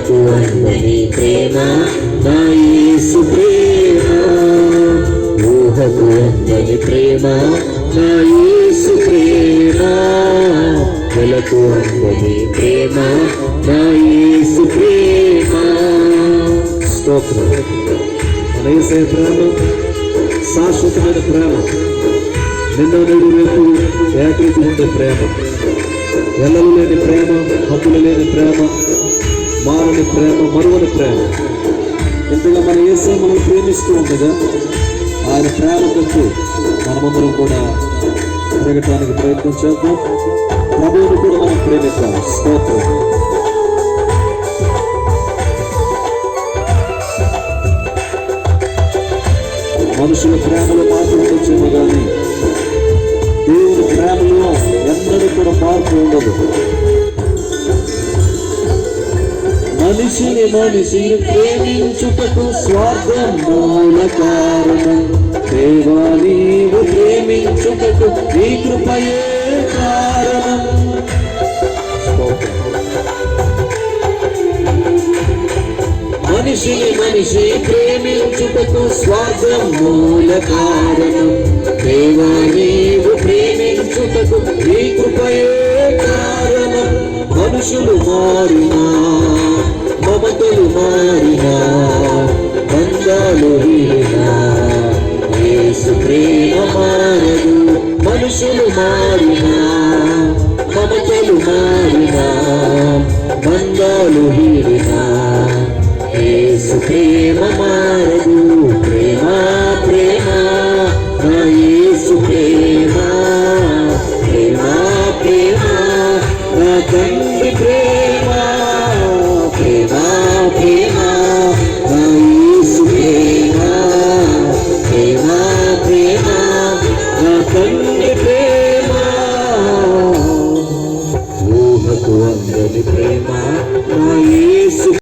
వెలకు అందని ప్రేమ నా యేసు ప్రేమ, ఊహకు అందని ప్రేమ నా యేసు ప్రేమ, వెలకు అందని ప్రేమ నా యేసు ప్రేమ. స్తోత్రం. మన యేసయ్య ప్రేమ శాశ్వతమైన ప్రేమ, నిన్న నేడు రేపు ఏకరీతి ఉండే ప్రేమ, ఎల్లలు లేని ప్రేమ, హద్దులు లేని ప్రేమ, మారని ప్రేమ, మరువని ప్రేమ. ఇంతగా మన యేసయ్య మనల్ని ప్రేమిస్తూ ఉండగా ఆయన ప్రేమ కొరకు మనమందరం కూడా పెరగటానికి ప్రయత్నం చేద్దాం. ప్రభువును కూడా మనం ప్రేమిద్దాం. స్తోత్రం. మనుషుల ప్రేమలో మార్పు ఉండొచ్చేమో కానీ దేవుని ప్రేమలో ఎన్నడూ కూడా మార్పు ఉండదు. మనిషిని ప్రేమించుటకు స్వార్థం మూల కారణం, దేవా నీవు ప్రేమించుటకు నీ కృపయే కారణం. మనిషి ప్రేమించుటకు స్వార్థం మూల కారణం, దేవా నీవు ప్రేమించుటకు నీ కృపయే కారణం. మనుషులు మారినా, మమతలు మారినా, బంధాలు వీడినా, యేసు ప్రేమ మారదు. మనుషులు మారినా, మమతలు మారినా, బంధాలు వీడినా, యేసు ప్రేమ మారదు.